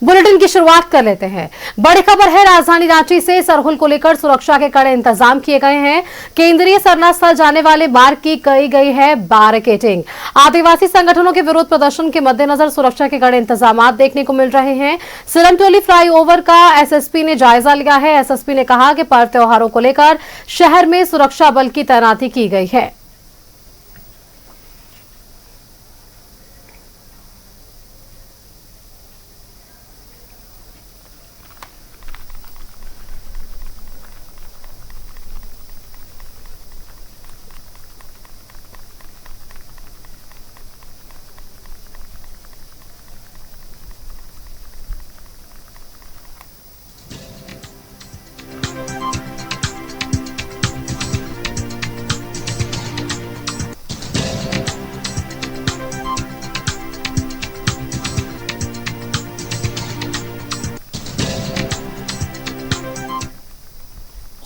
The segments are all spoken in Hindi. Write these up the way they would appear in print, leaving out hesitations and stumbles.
बुलेटिन की शुरुआत कर लेते हैं। बड़ी खबर है राजधानी रांची से। सरहुल को लेकर सुरक्षा के कड़े इंतजाम किए गए हैं। केंद्रीय सरना स्थल जाने वाले मार्ग की की गई है बैरिकेडिंग। आदिवासी संगठनों के विरोध प्रदर्शन के मद्देनजर सुरक्षा के कड़े इंतजाम देखने को मिल रहे हैं। सिरमटोली फ्लाईओवर का एसएसपी ने जायजा लिया है। एसएसपी ने कहा कि पर्व त्योहारों को लेकर शहर में सुरक्षा बल की तैनाती की गई है।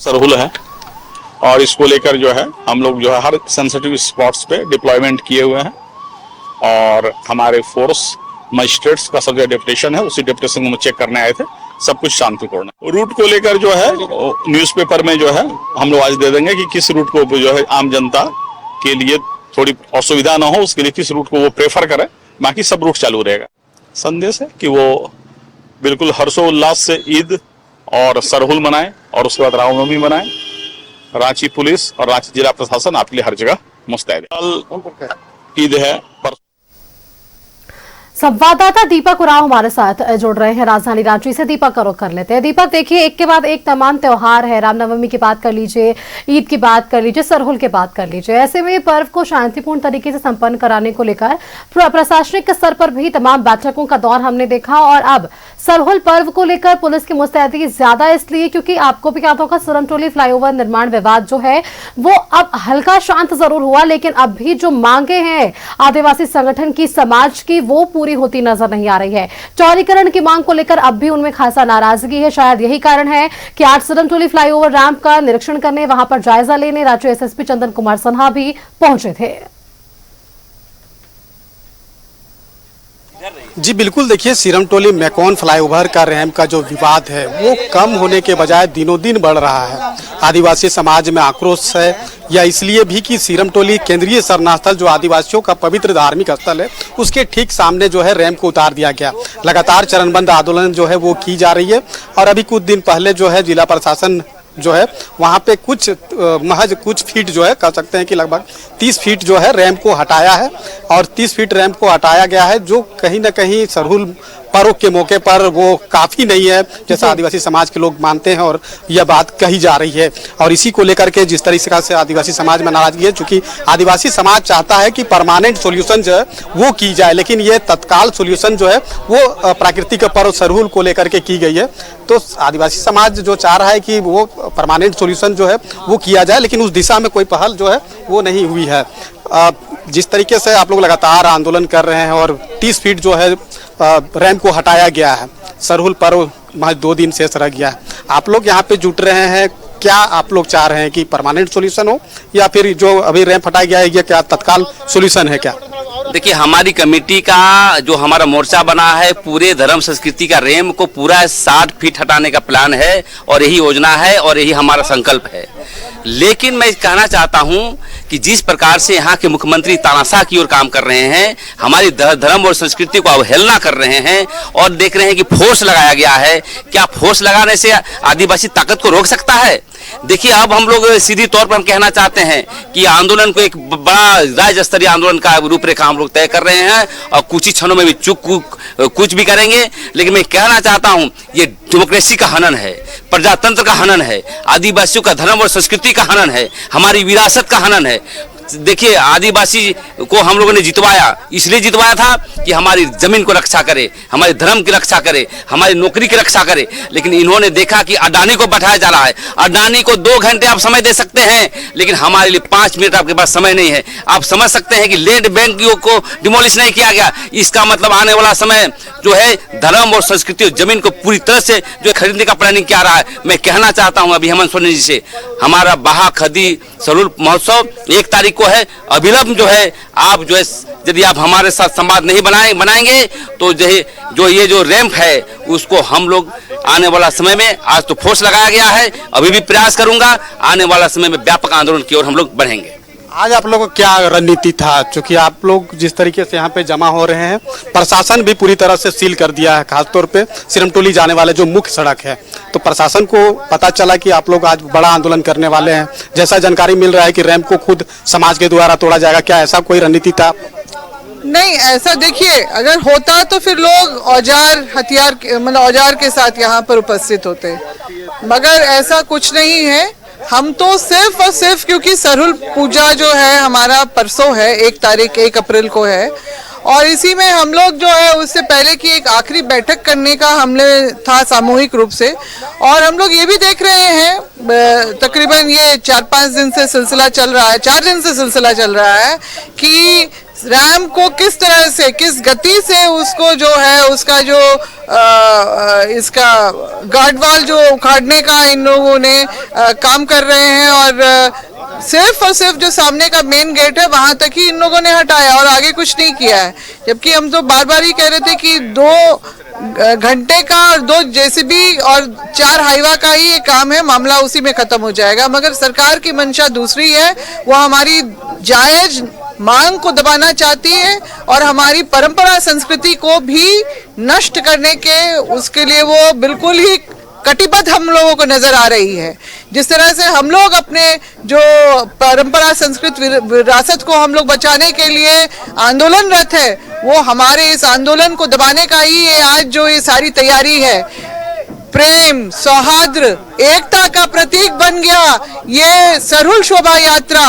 सरहुल है और इसको लेकर जो है हम लोग जो है हर सेंसिटिव स्पॉट्स पे डिप्लॉयमेंट किए हुए हैं और हमारे फोर्स मजिस्ट्रेट्स का सब जो डेपुटेशन है उसी डेपुटेशन को चेक करने आए थे। सब कुछ शांतिपूर्ण। रूट को लेकर जो है न्यूज़पेपर में जो है हम लोग आज दे देंगे कि किस रूट को जो है आम जनता के लिए थोड़ी असुविधा ना हो, उसके लिए किस रूट को वो प्रेफर करे। बाकी सब रूट चालू रहेगा। संदेश है कि वो बिल्कुल हर्षोल्लास से ईद और सरहुल मनाएं और उसके बाद रामनवमी मनाएं। रांची पुलिस और रांची जिला प्रशासन आपके लिए हर जगह मुस्तैद है। कल ईद है। संवाददाता दीपक उरांव हमारे साथ जुड़ रहे हैं राजधानी रांची से। दीपक का रुख कर लेते हैं। दीपक, देखिए एक के बाद एक तमाम त्योहार है। रामनवमी की बात कर लीजिए, ईद की बात कर लीजिए, सरहुल की बात कर लीजिए। ऐसे में पर्व को शांतिपूर्ण तरीके से संपन्न कराने को लेकर प्रशासनिक स्तर पर भी तमाम बैठकों का दौर हमने देखा। और अब सरहुल पर्व को लेकर पुलिस की मुस्तैदी ज्यादा इसलिए क्योंकि आपको भी याद होगा सिरमटोली फ्लाईओवर निर्माण विवाद जो है वो अब हल्का शांत जरूर हुआ, लेकिन अब भी जो मांगे हैं आदिवासी संगठन की, समाज की, वो पूरी होती नजर नहीं आ रही है। चौड़ीकरण की मांग को लेकर अब भी उनमें खासा नाराजगी है। शायद यही कारण है कि आज सिरमटोली फ्लाईओवर रैंप का निरीक्षण करने, वहां पर जायजा लेने राज्य एसएसपी चंदन कुमार सिन्हा भी पहुंचे थे। जी बिल्कुल, देखिए सिरमटोली मैकॉन फ्लाईओवर का रैंप का जो विवाद है वो कम होने के बजाय दिनों दिन बढ़ रहा है। आदिवासी समाज में आक्रोश है, या इसलिए भी कि सिरमटोली केंद्रीय सरना स्थल जो आदिवासियों का पवित्र धार्मिक स्थल है उसके ठीक सामने जो है रैंप को उतार दिया गया। लगातार चरणबद्ध आंदोलन जो है वो की जा रही है और अभी कुछ दिन पहले जो है जिला प्रशासन जो है वहाँ पे महज कुछ फीट जो है कह सकते हैं कि लगभग 30 फीट जो है रैंप को हटाया है और 30 फीट रैंप को हटाया गया है, जो कहीं ना कहीं सरहुल पर्व के मौके पर वो काफ़ी नहीं है जैसा आदिवासी समाज के लोग मानते हैं और यह बात कही जा रही है। और इसी को लेकर के जिस तरीके से आदिवासी समाज में नाराजगी है, चूंकि आदिवासी समाज चाहता है कि परमानेंट सोल्यूशन जो है वो की जाए, लेकिन ये तत्काल सोल्यूशन जो है वो प्राकृतिक पर्व सरहुल को लेकर के की गई है। तो आदिवासी समाज जो चाह रहा है कि वो परमानेंट सोल्यूशन जो है वो किया जाए, लेकिन उस दिशा में कोई पहल जो है वो नहीं हुई है। जिस तरीके से आप लोग लगातार आंदोलन कर रहे हैं और 30 फीट जो है रैंप को हटाया गया है, सरहुल पर्व महज 2 दिन शेष रह गया है। आप लोग यहाँ पे जुट रहे हैं, क्या आप लोग चाह रहे हैं कि परमानेंट सॉल्यूशन हो या फिर जो अभी रैंप हटाया गया है ये क्या तत्काल सॉल्यूशन है क्या? देखिए, हमारी कमेटी का जो हमारा मोर्चा बना है पूरे धर्म संस्कृति का रैंप को पूरा 60 फीट हटाने का प्लान है और यही योजना है और यही हमारा संकल्प है। लेकिन मैं कहना चाहता हूं कि जिस प्रकार से यहाँ के मुख्यमंत्री तानाशाह की ओर काम कर रहे हैं, हमारी धर्म और संस्कृति को अवहेलना कर रहे हैं और देख रहे हैं कि फोर्स लगाया गया है। क्या फोर्स लगाने से आदिवासी ताकत को रोक सकता है? देखिए, अब हम लोग सीधी तौर पर हम कहना चाहते हैं कि आंदोलन को एक बड़ा राज्य स्तरीय आंदोलन का रूपरेखा हम लोग तय कर रहे हैं और कुछ ही क्षणों में भी कुछ भी करेंगे। लेकिन मैं कहना चाहता हूं ये डेमोक्रेसी का हनन है, प्रजातंत्र का हनन है, आदिवासियों का धर्म और संस्कृति का हनन है, हमारी विरासत का हनन है। देखिए, आदिवासी को हम लोगों ने जितवाया, इसलिए जितवाया था कि हमारी जमीन को रक्षा करे, हमारे धर्म की रक्षा करे, हमारी नौकरी की रक्षा करे। लेकिन इन्होंने देखा कि अडानी को बैठाया जा रहा है। अडानी को 2 घंटे आप समय दे सकते हैं, लेकिन हमारे लिए 5 मिनट आपके पास समय नहीं है। आप समझ सकते हैं कि लैंड बैंक को डिमोलिश नहीं किया गया। इसका मतलब आने वाला समय जो है धर्म और संस्कृति और जमीन को पूरी तरह से जो खरीदने का प्लानिंग किया रहा है। मैं कहना चाहता हूँ अभी हेमंत सोरेन जी से, हमारा बहा खदी सरहुल महोत्सव 1 तारीख को है अविलंब जो है आप जो है यदि आप हमारे साथ संवाद नहीं बनाएंगे तो जो ये जो रैंप है उसको हम लोग आने वाला समय में, आज तो फोर्स लगाया गया है, अभी भी प्रयास करूंगा, आने वाला समय में व्यापक आंदोलन की ओर हम लोग बढ़ेंगे। आज आप लोगों का क्या रणनीति था, क्योंकि आप लोग जिस तरीके से यहाँ पे जमा हो रहे हैं, प्रशासन भी पूरी तरह से सील कर दिया है, खासतौर पे सिरमटोली जाने वाले जो मुख्य सड़क है, तो प्रशासन को पता चला कि आप लोग आज बड़ा आंदोलन करने वाले हैं। जैसा जानकारी मिल रहा है कि रैंप को खुद समाज के द्वारा तोड़ा जाएगा, क्या ऐसा कोई रणनीति था? नहीं, ऐसा देखिए, अगर होता तो फिर लोग औजार हथियार मतलब औजार के साथ यहाँ पर उपस्थित होते, मगर ऐसा कुछ नहीं है। हम तो सिर्फ और सिर्फ क्योंकि सरहुल पूजा जो है हमारा परसों है, 1 अप्रैल को है, और इसी में हम लोग जो है उससे पहले की एक आखिरी बैठक करने का हमने था सामूहिक रूप से, और हम लोग ये भी देख रहे हैं तकरीबन ये 4-5 दिन से सिलसिला चल रहा है, 4 दिन से सिलसिला चल रहा है कि रैंप को किस तरह से, किस गति से उसको जो है उसका जो इसका गार्डवाल जो उखाड़ने का इन लोगों ने काम कर रहे हैं, और सिर्फ जो सामने का मेन गेट है वहां तक ही इन लोगों ने हटाया और आगे कुछ नहीं किया है। जबकि हम तो बार बार ही कह रहे थे कि 2 घंटे का और 2 जेसीबी और 4 हाईवा का ही ये काम है, मामला उसी में खत्म हो जाएगा। मगर सरकार की मंशा दूसरी है, वो हमारी जायज मांग को दबाना चाहती है और हमारी परंपरा संस्कृति को भी नष्ट करने के उसके लिए वो बिल्कुल ही कटिबद्ध हम लोगों को नजर आ रही है। जिस तरह से हम लोग अपने जो परंपरा संस्कृत विरासत को हम लोग बचाने के लिए आंदोलनरत है, वो हमारे इस आंदोलन को दबाने का ही ये आज जो ये सारी तैयारी है। प्रेम, सौहार्द, एकता का प्रतीक बन गया ये सरहुल शोभा यात्रा,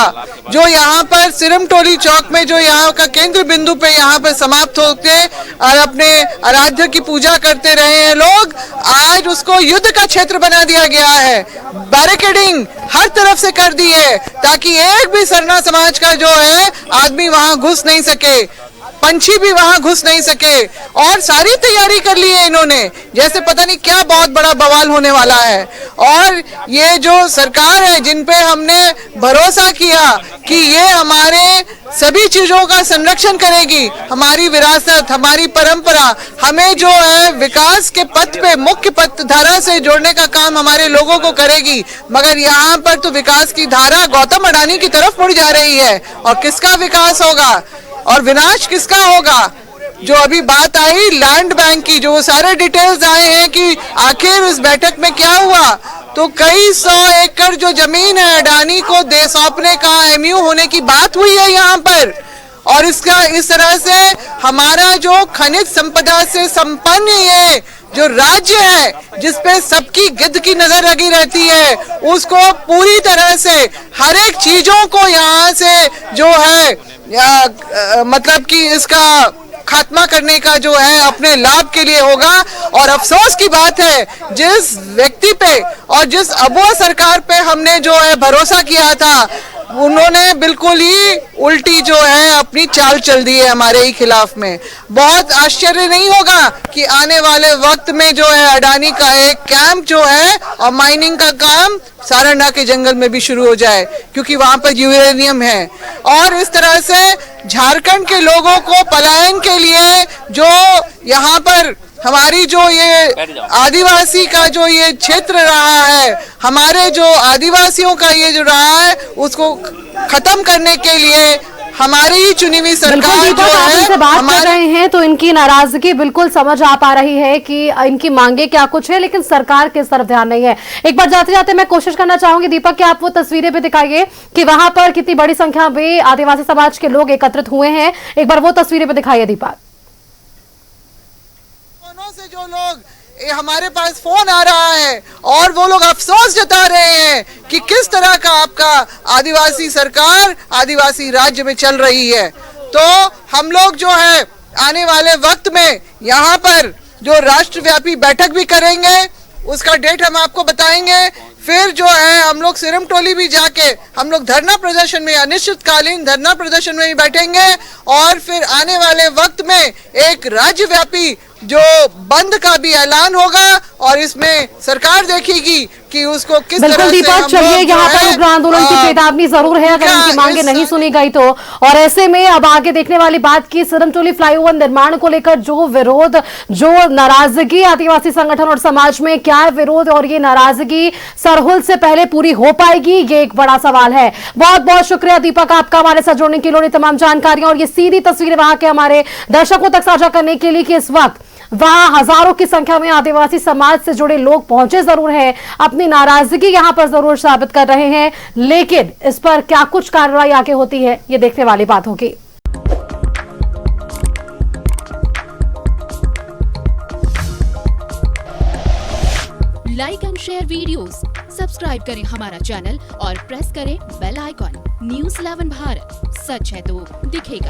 जो यहाँ पर सिरमटोली चौक में जो यहाँ का केंद्र बिंदु पे यहाँ पर समाप्त होते और अपने आराध्य की पूजा करते रहे हैं लोग, आज उसको युद्ध का क्षेत्र बना दिया गया है। बैरिकेडिंग हर तरफ से कर दी है ताकि एक भी सरना समाज का जो है आदमी वहां घुस नहीं सके, पंछी भी वहां घुस नहीं सके, और सारी तैयारी कर ली है इन्होंने, जैसे पता नहीं क्या बहुत बड़ा बवाल होने वाला है। और ये जो सरकार है जिन पे हमने भरोसा किया कि ये हमारे सभी चीजों का संरक्षण करेगी, हमारी विरासत, हमारी परंपरा, हमें जो है विकास के पथ पे, मुख्य पथ धारा से जोड़ने का काम हमारे लोगों को करेगी, मगर यहाँ पर तो विकास की धारा गौतम अडानी की तरफ मुड़ जा रही है। और किसका विकास होगा और विनाश किसका होगा? जो अभी बात आई लैंड बैंक की, जो सारे डिटेल्स आए हैं कि आखिर इस बैठक में क्या हुआ, तो कई 100 एकड़ जो जमीन है अडानी को दे सौंपने का एमयू होने की बात हुई है यहाँ पर। और इसका इस तरह से हमारा जो खनिज संपदा से संपन्न ये जो राज्य है जिसपे सबकी गिद्ध की नजर लगी रहती है, उसको पूरी तरह से हर एक चीजों को यहाँ से जो है मतलब कि इसका खात्मा करने का जो है अपने लाभ के लिए होगा। और अफसोस की बात है जिस व्यक्ति पे और जिस अबुआ सरकार पे हमने जो है भरोसा किया था, उन्होंने बिल्कुल ही उल्टी जो है अपनी चाल चल दी है हमारे ही खिलाफ में। बहुत आश्चर्य नहीं होगा कि आने वाले वक्त में जो है अडानी का एक कैंप जो है और माइनिंग का काम सारंडा के जंगल में भी शुरू हो जाए, क्योंकि वहां पर यूरेनियम है। और इस तरह से झारखंड के लोगों को पलायन के लिए जो यहाँ पर हमारी जो ये आदिवासी का जो ये क्षेत्र रहा है, हमारे जो आदिवासियों का ये जो रहा है, उसको खत्म करने के लिए हमारी ही चुनी हुई सरकार जो है, इनसे बात कर रहे हैं तो इनकी नाराजगी बिल्कुल समझ आ पा रही है कि इनकी मांगे क्या कुछ है, लेकिन सरकार किस तरफ ध्यान नहीं है। एक बार जाते जाते मैं कोशिश करना चाहूंगी दीपक कि आप वो तस्वीरें भी दिखाइए कि वहां पर कितनी बड़ी संख्या में आदिवासी समाज के लोग एकत्रित हुए हैं। एक बार वो तस्वीरें भी दिखाइए दीपक। से जो लोग हमारे पास फोन आ रहा है और वो लोग अफसोस जता रहे हैं कि किस तरह का आपका आदिवासी सरकार आदिवासी राज्य में चल रही है। तो हम लोग जो है आने वाले वक्त में यहाँ पर जो राष्ट्रव्यापी बैठक भी करेंगे, उसका डेट हम आपको बताएंगे। फिर जो है हम लोग सिरमटोली भी जाके हम लोग धरना प्रदर्शन में, अनिश्चितकालीन धरना प्रदर्शन में भी बैठेंगे और फिर आने वाले वक्त में एक राज्यव्यापी जो बंद का भी ऐलान होगा और इसमें सरकार देखेगी कि उसको किस तरह बिल्कुल से दीपक, हम चलिए लोग जो यहाँ पर है, उग्र आंदोलन की चेतावनी जरूर है अगर क्या उनकी मांगे इस- नहीं सुनी गई तो। और ऐसे में अब आगे देखने वाली बात की सिरमटोली फ्लाईओवर निर्माण को लेकर जो विरोध, जो नाराजगी आदिवासी संगठन और समाज में, क्या है विरोध और ये नाराजगी सरहुल से पहले पूरी हो पाएगी, ये एक बड़ा सवाल है। बहुत बहुत शुक्रिया दीपक आपका हमारे साथ जुड़ने के लिए, तमाम जानकारियां और ये सीधी तस्वीरें वहां के हमारे दर्शकों तक साझा करने के लिए कि इस वक्त वहां हजारों की संख्या में आदिवासी समाज से जुड़े लोग पहुंचे जरूर हैं, अपनी नाराजगी यहां पर जरूर साबित कर रहे हैं, लेकिन इस पर क्या कुछ कार्रवाई आगे होती है ये देखने वाली बात होगी। Like and share videos, subscribe करें हमारा चैनल और प्रेस करें बेल आइकॉन। न्यूज़ 11 भारत, सच है तो दिखेगा।